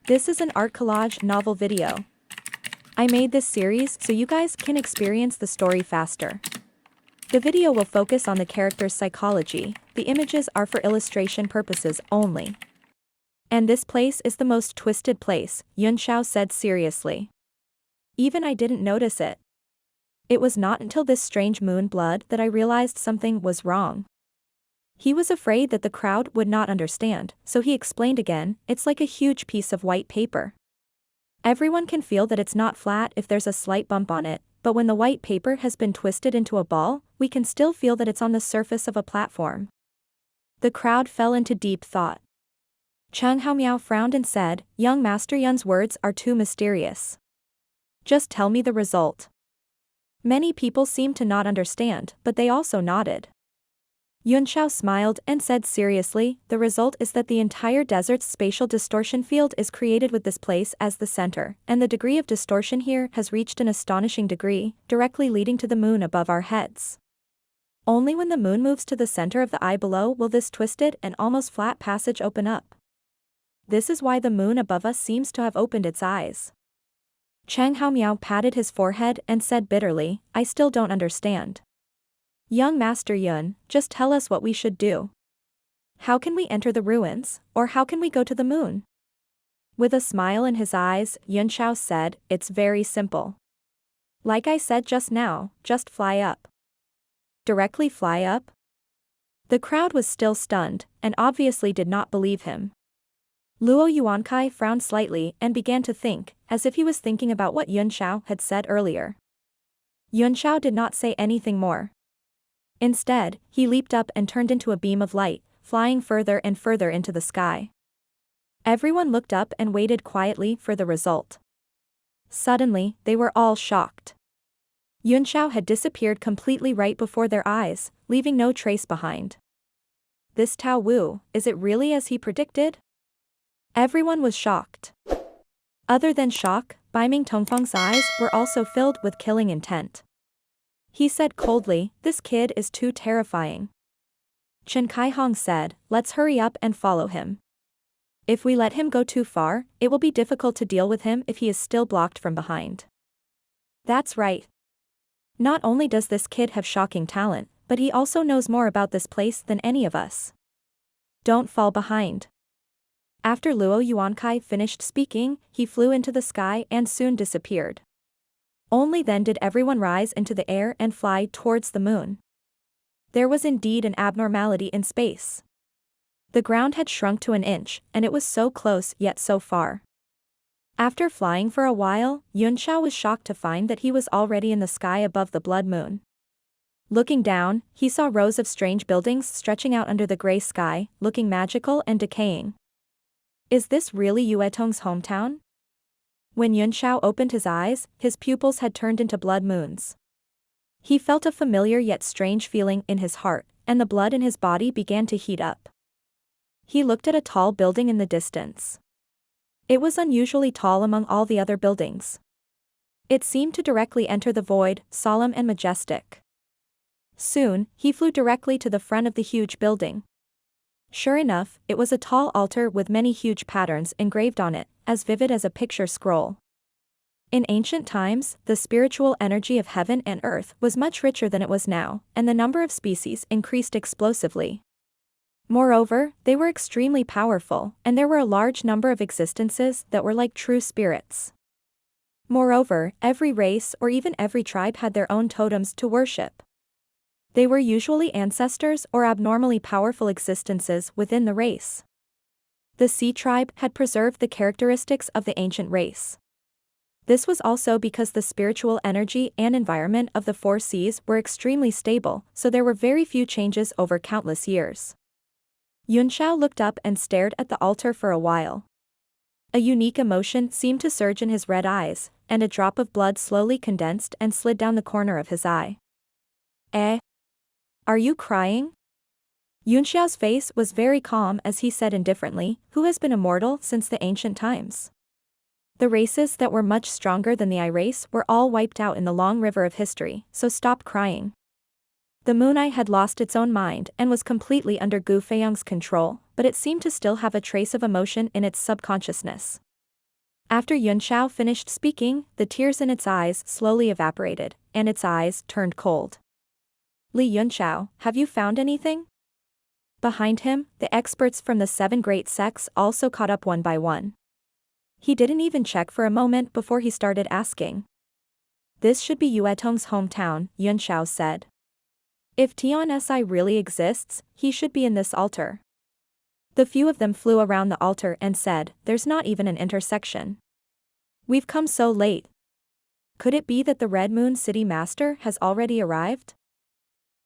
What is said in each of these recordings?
This is an art collage novel video. I made this series so you guys can experience the story faster. The video will focus on the character's psychology, the images are for illustration purposes only. And this place is the most twisted place, Yun Xiao said seriously. Even I didn't notice it. It was not until this strange moon blood that I realized something was wrong. He was afraid that the crowd would not understand, so he explained again, it's like a huge piece of white paper. Everyone can feel that it's not flat if there's a slight bump on it, but when the white paper has been twisted into a ball, we can still feel that it's on the surface of a platform. The crowd fell into deep thought. Cheng Haomiao frowned and said, Young Master Yun's words are too mysterious. Just tell me the result. Many people seemed to not understand, but they also nodded. Yun Xiao smiled and said seriously, the result is that the entire desert's spatial distortion field is created with this place as the center, and the degree of distortion here has reached an astonishing degree, directly leading to the moon above our heads. Only when the moon moves to the center of the eye below will this twisted and almost flat passage open up. This is why the moon above us seems to have opened its eyes. Cheng Haomiao patted his forehead and said bitterly, I still don't understand. Young Master Yun, just tell us what we should do. How can we enter the ruins, or how can we go to the moon? With a smile in his eyes, Yun Xiao said, it's very simple. Like I said just now, just fly up. Directly fly up? The crowd was still stunned, and obviously did not believe him. Luo Yuankai frowned slightly and began to think, as if he was thinking about what Yun Xiao had said earlier. Yun Xiao did not say anything more. Instead, he leaped up and turned into a beam of light, flying further and further into the sky. Everyone looked up and waited quietly for the result. Suddenly, they were all shocked. Yun Xiao had disappeared completely right before their eyes, leaving no trace behind. This Tao Wu, is it really as he predicted? Everyone was shocked. Other than shock, Baiming Tongfeng's eyes were also filled with killing intent. He said coldly, this kid is too terrifying. Chen Kaihong said, let's hurry up and follow him. If we let him go too far, it will be difficult to deal with him if he is still blocked from behind. That's right. Not only does this kid have shocking talent, but he also knows more about this place than any of us. Don't fall behind. After Luo Yuankai finished speaking, he flew into the sky and soon disappeared. Only then did everyone rise into the air and fly towards the moon. There was indeed an abnormality in space. The ground had shrunk to an inch, and it was so close yet so far. After flying for a while, Yun Xiao was shocked to find that he was already in the sky above the blood moon. Looking down, he saw rows of strange buildings stretching out under the gray sky, looking magical and decaying. Is this really Yue Tong's hometown? When Yun Xiao opened his eyes, his pupils had turned into blood moons. He felt a familiar yet strange feeling in his heart, and the blood in his body began to heat up. He looked at a tall building in the distance. It was unusually tall among all the other buildings. It seemed to directly enter the void, solemn and majestic. Soon, he flew directly to the front of the huge building. Sure enough, it was a tall altar with many huge patterns engraved on it, as vivid as a picture scroll. In ancient times, the spiritual energy of heaven and earth was much richer than it was now, and the number of species increased explosively. Moreover, they were extremely powerful, and there were a large number of existences that were like true spirits. Moreover, every race or even every tribe had their own totems to worship. They were usually ancestors or abnormally powerful existences within the race. The Sea tribe had preserved the characteristics of the ancient race. This was also because the spiritual energy and environment of the four seas were extremely stable, so there were very few changes over countless years. Yun Xiao looked up and stared at the altar for a while. A unique emotion seemed to surge in his red eyes, and a drop of blood slowly condensed and slid down the corner of his eye. Eh? Are you crying? Yun Xiao's face was very calm as he said indifferently, who has been immortal since the ancient times? The races that were much stronger than the I race were all wiped out in the long river of history, so stop crying. The moon eye had lost its own mind and was completely under Gu Feiyang's control, but it seemed to still have a trace of emotion in its subconsciousness. After Yunxiao finished speaking, the tears in its eyes slowly evaporated, and its eyes turned cold. Li Yunxiao, have you found anything? Behind him, the experts from the 7 great sects also caught up one by one. He didn't even check for a moment before he started asking. This should be Yuetong's hometown, Yunxiao said. If Tian Si really exists, he should be in this altar. The few of them flew around the altar and said, there's not even an intersection. We've come so late. Could it be that the Red Moon City Master has already arrived?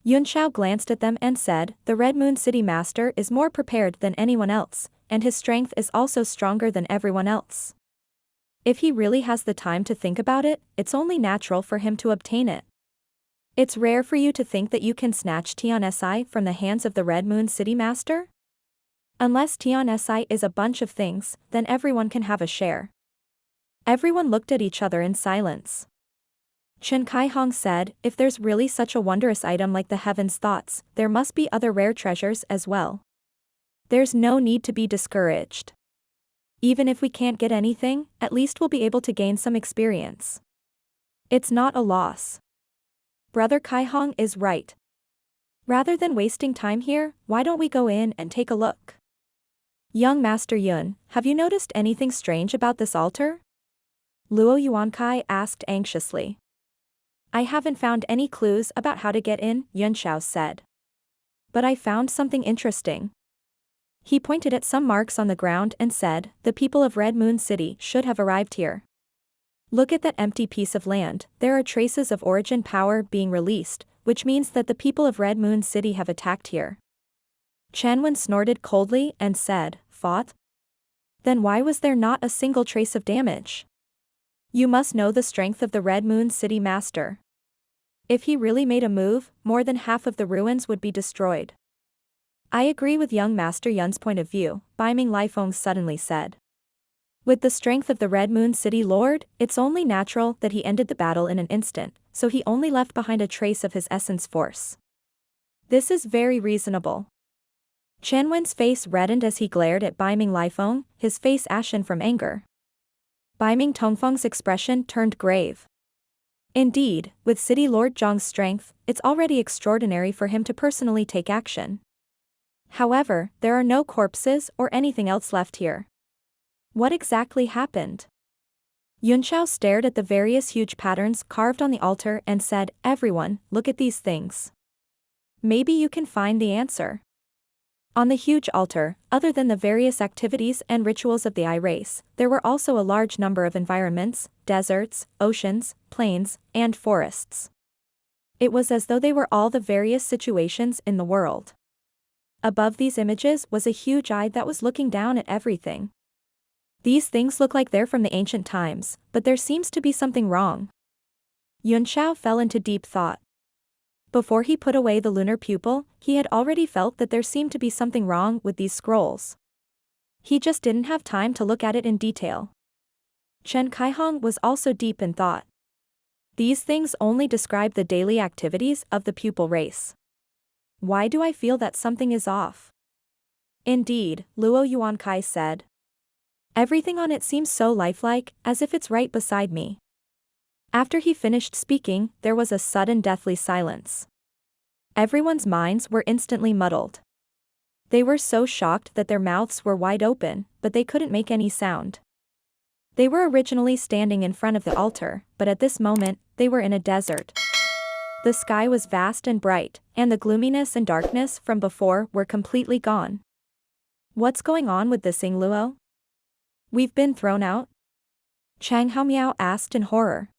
Yunxiao glanced at them and said, the Red Moon City Master is more prepared than anyone else, and his strength is also stronger than everyone else. If he really has the time to think about it, it's only natural for him to obtain it. It's rare for you to think that you can snatch Tian Si from the hands of the Red Moon City Master? Unless Tian Si is a bunch of things, then everyone can have a share. Everyone looked at each other in silence. Chen Kaihong said, if there's really such a wondrous item like the Heaven's Thoughts, there must be other rare treasures as well. There's no need to be discouraged. Even if we can't get anything, at least we'll be able to gain some experience. It's not a loss. Brother Kaihong is right. Rather than wasting time here, why don't we go in and take a look? Young Master Yun, have you noticed anything strange about this altar? Luo Yuankai asked anxiously. I haven't found any clues about how to get in, Yunxiao said. But I found something interesting. He pointed at some marks on the ground and said, the people of Red Moon City should have arrived here. Look at that empty piece of land, there are traces of origin power being released, which means that the people of Red Moon City have attacked here. Chen snorted coldly and said, fought? Then why was there not a single trace of damage? You must know the strength of the Red Moon City Master. If he really made a move, more than half of the ruins would be destroyed. I agree with young Master Yun's point of view, Baiming Lifeng suddenly said. With the strength of the Red Moon City Lord, it's only natural that he ended the battle in an instant, so he only left behind a trace of his essence force. This is very reasonable. Chen Wen's face reddened as he glared at Baiming Lifeng, his face ashen from anger. Baiming Tongfeng's expression turned grave. Indeed, with City Lord Zhang's strength, it's already extraordinary for him to personally take action. However, there are no corpses or anything else left here. What exactly happened? Yunxiao stared at the various huge patterns carved on the altar and said, everyone, look at these things. Maybe you can find the answer. On the huge altar, other than the various activities and rituals of the I race, there were also a large number of environments, deserts, oceans, plains, and forests. It was as though they were all the various situations in the world. Above these images was a huge eye that was looking down at everything. These things look like they're from the ancient times, but there seems to be something wrong. Yunxiao fell into deep thought. Before he put away the lunar pupil, he had already felt that there seemed to be something wrong with these scrolls. He just didn't have time to look at it in detail. Chen Kaihong was also deep in thought. These things only describe the daily activities of the pupil race. Why do I feel that something is off? Indeed, Luo Yuankai said. Everything on it seems so lifelike, as if it's right beside me. After he finished speaking, there was a sudden deathly silence. Everyone's minds were instantly muddled. They were so shocked that their mouths were wide open, but they couldn't make any sound. They were originally standing in front of the altar, but at this moment, they were in a desert. The sky was vast and bright, and the gloominess and darkness from before were completely gone. What's going on with this Ying Luo? We've been thrown out? Chang Haomiao asked in horror.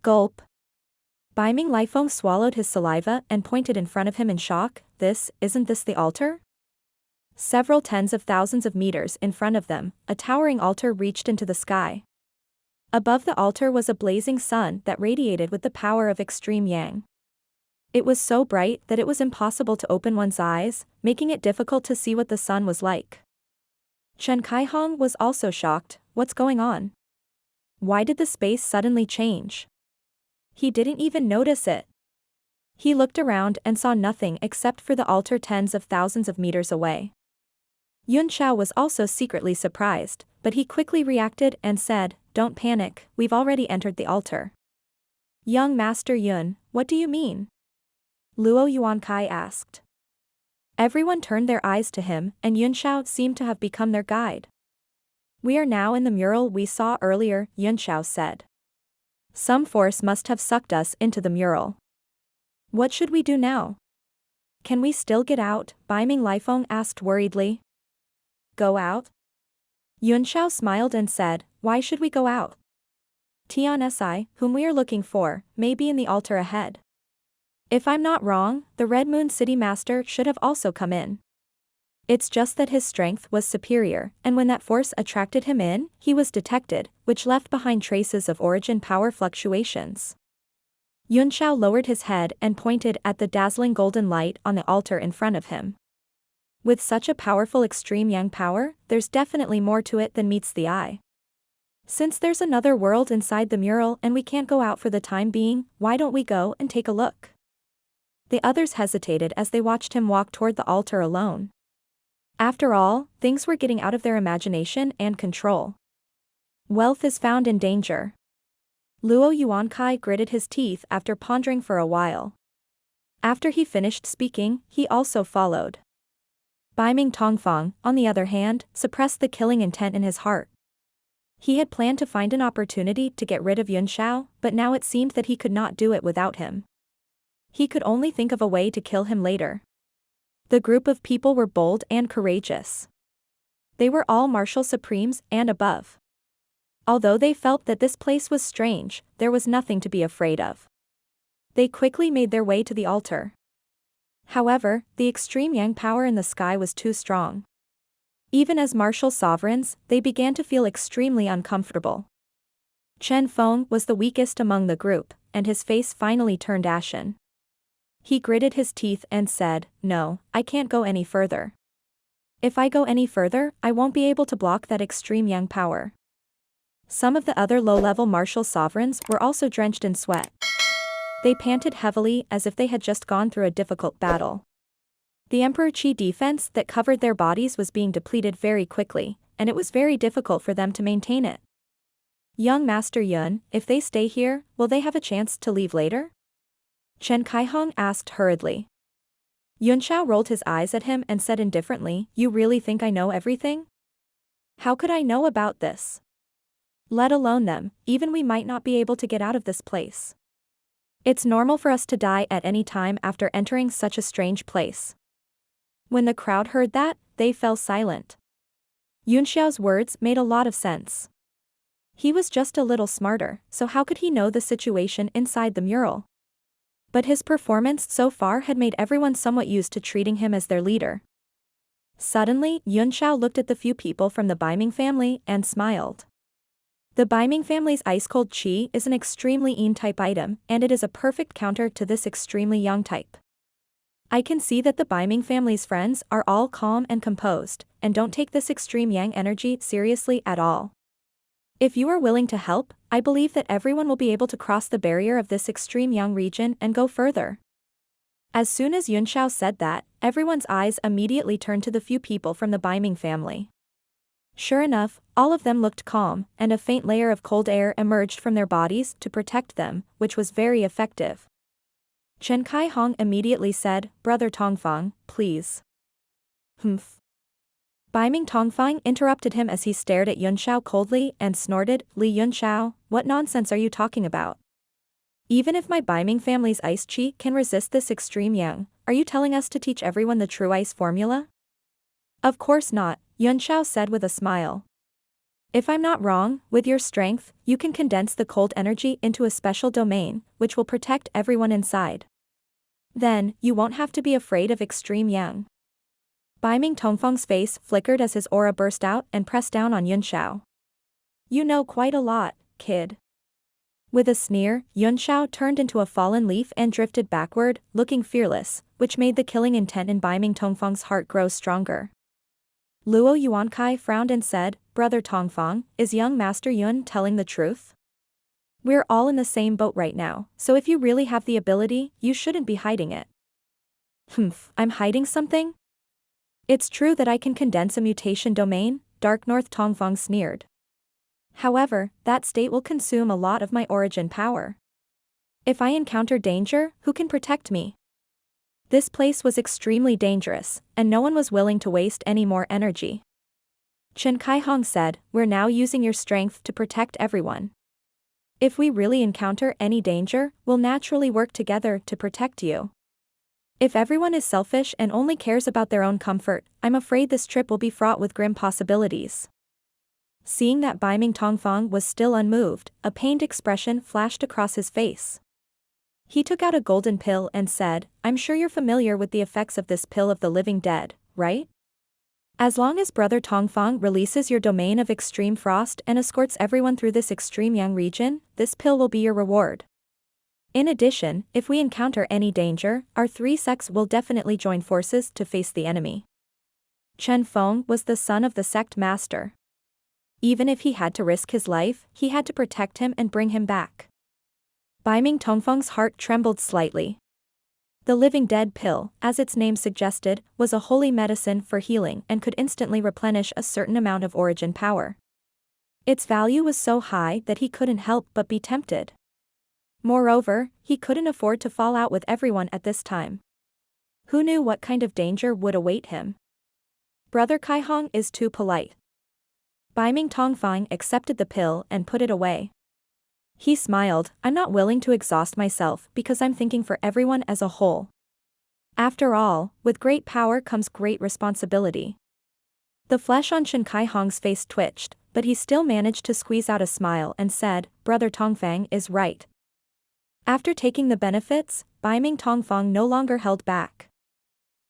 Gulp. Baiming Lifeng swallowed his saliva and pointed in front of him in shock. Isn't this the altar? Several tens of thousands of meters in front of them, a towering altar reached into the sky. Above the altar was a blazing sun that radiated with the power of extreme yang. It was so bright that it was impossible to open one's eyes, making it difficult to see what the sun was like. Chen Kaihong was also shocked. What's going on? Why did the space suddenly change? He didn't even notice it. He looked around and saw nothing except for the altar tens of thousands of meters away. Yun Xiao was also secretly surprised, but he quickly reacted and said, "Don't panic, we've already entered the altar." "Young Master Yun, what do you mean?" Luo Yuankai asked. Everyone turned their eyes to him, and Yun Xiao seemed to have become their guide. "We are now in the mural we saw earlier," Yun Xiao said. "Some force must have sucked us into the mural. What should we do now?" "Can we still get out?" Baiming Lifeng asked worriedly. "Go out?" Yun Xiao smiled and said, "Why should we go out? Tian Si, whom we are looking for, may be in the altar ahead. If I'm not wrong, the Red Moon City Master should have also come in. It's just that his strength was superior, and when that force attracted him in, he was detected, which left behind traces of origin power fluctuations." Yun Xiao lowered his head and pointed at the dazzling golden light on the altar in front of him. With such a powerful extreme yang power, there's definitely more to it than meets the eye. Since there's another world inside the mural and we can't go out for the time being, why don't we go and take a look? The others hesitated as they watched him walk toward the altar alone. After all, things were getting out of their imagination and control. Wealth is found in danger. Luo Yuankai gritted his teeth after pondering for a while. After he finished speaking, he also followed. Baiming Tongfang, on the other hand, suppressed the killing intent in his heart. He had planned to find an opportunity to get rid of Yun Xiao, but now it seemed that he could not do it without him. He could only think of a way to kill him later. The group of people were bold and courageous. They were all martial supremes and above. Although they felt that this place was strange, there was nothing to be afraid of. They quickly made their way to the altar. However, the extreme yang power in the sky was too strong. Even as martial sovereigns, they began to feel extremely uncomfortable. Chen Feng was the weakest among the group, and his face finally turned ashen. He gritted his teeth and said, "No, I can't go any further. If I go any further, I won't be able to block that extreme yang power." Some of the other low-level martial sovereigns were also drenched in sweat. They panted heavily as if they had just gone through a difficult battle. The Emperor Qi defense that covered their bodies was being depleted very quickly, and it was very difficult for them to maintain it. "Young Master Yun, if they stay here, will they have a chance to leave later?" Chen Kaihong asked hurriedly. Yun Xiao rolled his eyes at him and said indifferently, "You really think I know everything? How could I know about this? Let alone them, even we might not be able to get out of this place. It's normal for us to die at any time after entering such a strange place." When the crowd heard that, they fell silent. Yun Xiao's words made a lot of sense. He was just a little smarter, so how could he know the situation inside the mural? But his performance so far had made everyone somewhat used to treating him as their leader. Suddenly, Yun Xiao looked at the few people from the Baiming family and smiled. The Baiming family's ice-cold qi is an extremely yin type item, and it is a perfect counter to this extremely yang type. I can see that the Baiming family's friends are all calm and composed, and don't take this extreme yang energy seriously at all. If you are willing to help, I believe that everyone will be able to cross the barrier of this extreme yang region and go further. As soon as Yun Xiao said that, everyone's eyes immediately turned to the few people from the Baiming family. Sure enough, all of them looked calm, and a faint layer of cold air emerged from their bodies to protect them, which was very effective. Chen Kaihong immediately said, "Brother Tongfang, please." "Humph." Baiming Tongfang interrupted him as he stared at Yun Xiao coldly and snorted, "Li Yun Xiao, what nonsense are you talking about? Even if my Baiming family's ice chi can resist this extreme yang, are you telling us to teach everyone the true ice formula?" "Of course not," Yun Xiao said with a smile. "If I'm not wrong, with your strength, you can condense the cold energy into a special domain, which will protect everyone inside. Then, you won't have to be afraid of extreme yang." Baiming Tongfang's face flickered as his aura burst out and pressed down on Yun Xiao. "You know quite a lot, kid." With a sneer, Yun Xiao turned into a fallen leaf and drifted backward, looking fearless, which made the killing intent in Baiming Tongfang's heart grow stronger. Luo Yuankai frowned and said, "Brother Tongfang, is young Master Yun telling the truth? We're all in the same boat right now, so if you really have the ability, you shouldn't be hiding it." "Humph, I'm hiding something? It's true that I can condense a mutation domain, Dark North Tongfang sneered. However, that state will consume a lot of my origin power. If I encounter danger, who can protect me? This place was extremely dangerous, and no one was willing to waste any more energy. Chen Kaihong said, "We're now using your strength to protect everyone. If we really encounter any danger, we'll naturally work together to protect you. If everyone is selfish and only cares about their own comfort, I'm afraid this trip will be fraught with grim possibilities." Seeing that Bai Ming Tongfang was still unmoved, a pained expression flashed across his face. He took out a golden pill and said, "I'm sure you're familiar with the effects of this pill of the living dead, right? As long as Brother Tongfang releases your domain of extreme frost and escorts everyone through this extreme yang region, this pill will be your reward. In addition, if we encounter any danger, our three sects will definitely join forces to face the enemy." Chen Feng was the son of the sect master. Even if he had to risk his life, he had to protect him and bring him back. Bai Ming Tongfang's heart trembled slightly. The living dead pill, as its name suggested, was a holy medicine for healing and could instantly replenish a certain amount of origin power. Its value was so high that he couldn't help but be tempted. Moreover, he couldn't afford to fall out with everyone at this time. Who knew what kind of danger would await him? Brother Kaihong is too polite. Bai Ming Tongfang accepted the pill and put it away. He smiled, "I'm not willing to exhaust myself because I'm thinking for everyone as a whole. After all, with great power comes great responsibility." The flesh on Chen Kaihong's face twitched, but he still managed to squeeze out a smile and said, "Brother Tongfang is right." After taking the benefits, Bai Ming Tongfang no longer held back.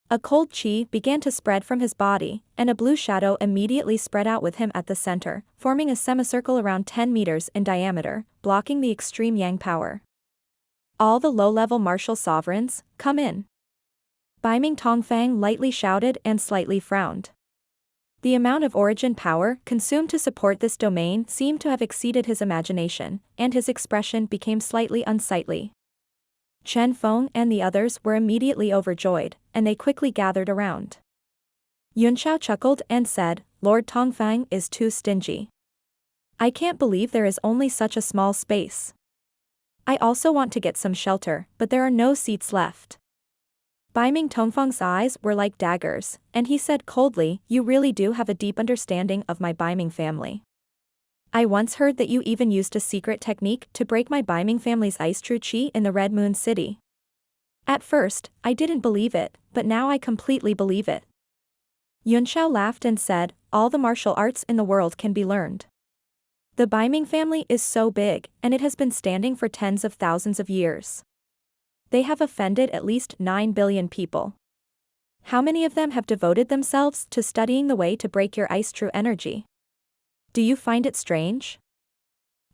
A cold qi began to spread from his body, and a blue shadow immediately spread out with him at the center, forming a semicircle around 10 meters in diameter, blocking the extreme yang power. "All the low-level martial sovereigns, come in." Bai Ming Tongfang lightly shouted and slightly frowned. The amount of origin power consumed to support this domain seemed to have exceeded his imagination, and his expression became slightly unsightly. Chen Feng and the others were immediately overjoyed, and they quickly gathered around. Yunxiao chuckled and said, "Lord Tongfang is too stingy. I can't believe there is only such a small space. I also want to get some shelter, but there are no seats left." Bai Ming Tongfang's eyes were like daggers, and he said coldly, "You really do have a deep understanding of my Bai Ming family. I once heard that you even used a secret technique to break my Bai Ming family's ice true qi in the Red Moon City. At first, I didn't believe it, but now I completely believe it." Yunxiao laughed and said, "All the martial arts in the world can be learned. The Bai Ming family is so big, and it has been standing for tens of thousands of years. They have offended at least 9 billion people. How many of them have devoted themselves to studying the way to break your ice true energy? Do you find it strange?"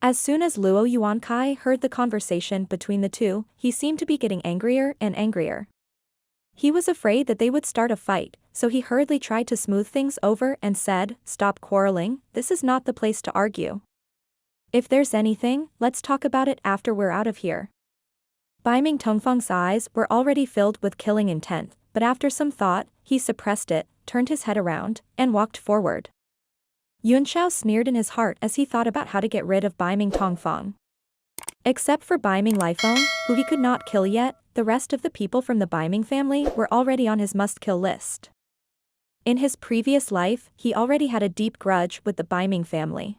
As soon as Luo Yuankai heard the conversation between the two, he seemed to be getting angrier and angrier. He was afraid that they would start a fight, so he hurriedly tried to smooth things over and said, "Stop quarreling, this is not the place to argue. If there's anything, let's talk about it after we're out of here." Bai Ming Tongfang's eyes were already filled with killing intent, but after some thought, he suppressed it, turned his head around, and walked forward. Yunxiao sneered in his heart as he thought about how to get rid of Bai Ming Tongfang. Except for Bai Ming Lifeng, who he could not kill yet, the rest of the people from the Bai Ming family were already on his must-kill list. In his previous life, he already had a deep grudge with the Bai Ming family.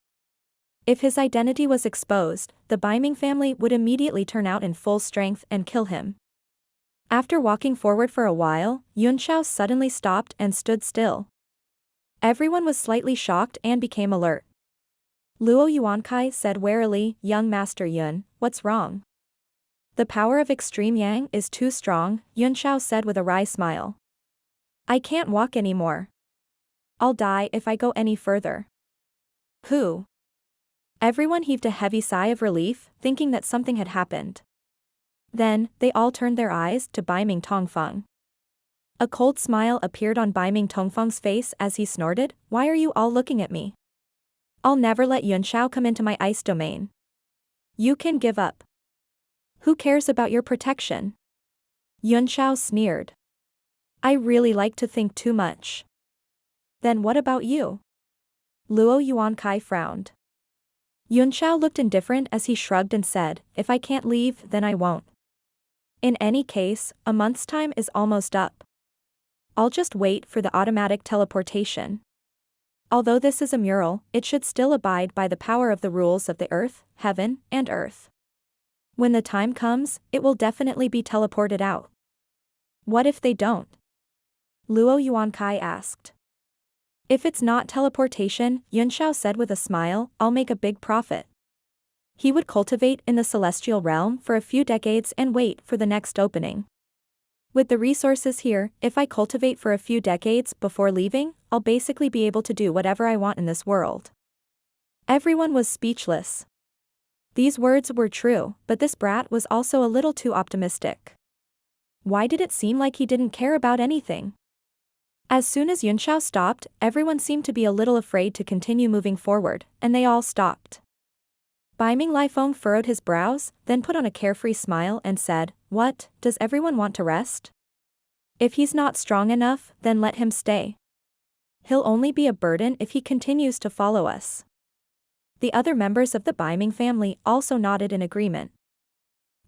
If his identity was exposed, the Bai Ming family would immediately turn out in full strength and kill him. After walking forward for a while, Yunxiao suddenly stopped and stood still. Everyone was slightly shocked and became alert. Luo Yuankai said warily, "Young Master Yun, what's wrong?" "The power of extreme yang is too strong," Yunxiao said with a wry smile. "I can't walk anymore. I'll die if I go any further." "Who?" Everyone heaved a heavy sigh of relief, thinking that something had happened. Then, they all turned their eyes to Bai Ming Tongfang. A cold smile appeared on Bai Ming Tongfang's face as he snorted, "Why are you all looking at me? I'll never let Yunxiao come into my ice domain. You can give up. Who cares about your protection?" Yunxiao sneered. "I really like to think too much. Then what about you? Luo Yuankai frowned. Yunxiao looked indifferent as he shrugged and said, if I can't leave, then I won't. In any case, a month's time is almost up. I'll just wait for the automatic teleportation. Although this is a mural, it should still abide by the power of the rules of the earth, heaven, and earth. When the time comes, it will definitely be teleported out. What if they don't? Luo Yuankai asked. If it's not teleportation, Yunxiao said with a smile, I'll make a big profit. He would cultivate in the celestial realm for a few decades and wait for the next opening. With the resources here, if I cultivate for a few decades before leaving, I'll basically be able to do whatever I want in this world. Everyone was speechless. These words were true, but this brat was also a little too optimistic. Why did it seem like he didn't care about anything? As soon as Yunxiao stopped, everyone seemed to be a little afraid to continue moving forward, and they all stopped. Baiming Lifeng furrowed his brows, then put on a carefree smile and said, What, does everyone want to rest? If he's not strong enough, then let him stay. He'll only be a burden if he continues to follow us. The other members of the Baiming family also nodded in agreement.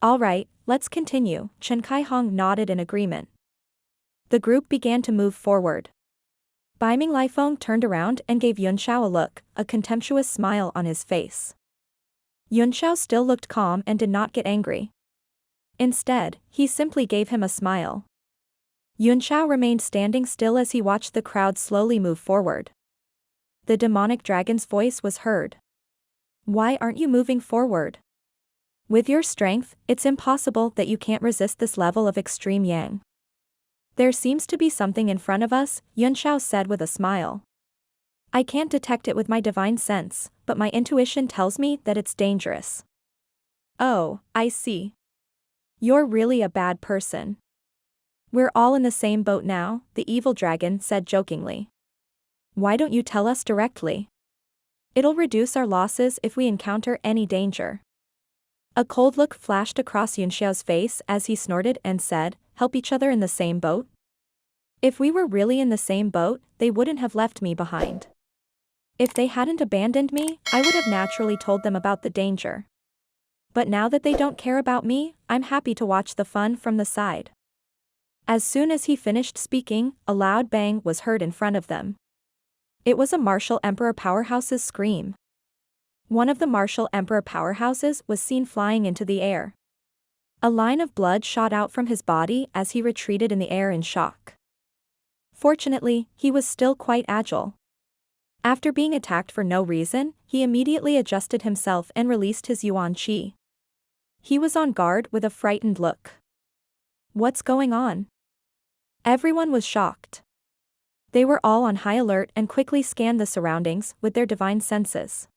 All right, let's continue, Chen Kaihong nodded in agreement. The group began to move forward. Baiming Lifeng turned around and gave Yunxiao a look, a contemptuous smile on his face. Yunxiao still looked calm and did not get angry. Instead, he simply gave him a smile. Yunxiao remained standing still as he watched the crowd slowly move forward. The demonic dragon's voice was heard. Why aren't you moving forward? With your strength, it's impossible that you can't resist this level of extreme yang. There seems to be something in front of us, Yunxiao said with a smile. I can't detect it with my divine sense, but my intuition tells me that it's dangerous. Oh, I see. You're really a bad person. We're all in the same boat now, the evil dragon said jokingly. Why don't you tell us directly? It'll reduce our losses if we encounter any danger. A cold look flashed across Yunxiao's face as he snorted and said, Help each other in the same boat? If we were really in the same boat, they wouldn't have left me behind. If they hadn't abandoned me, I would have naturally told them about the danger. But now that they don't care about me, I'm happy to watch the fun from the side. As soon as he finished speaking, a loud bang was heard in front of them. It was a martial emperor powerhouse's scream. One of the martial emperor powerhouses was seen flying into the air. A line of blood shot out from his body as he retreated in the air in shock. Fortunately, he was still quite agile. After being attacked for no reason, he immediately adjusted himself and released his yuan qi. He was on guard with a frightened look. What's going on? Everyone was shocked. They were all on high alert and quickly scanned the surroundings with their divine senses.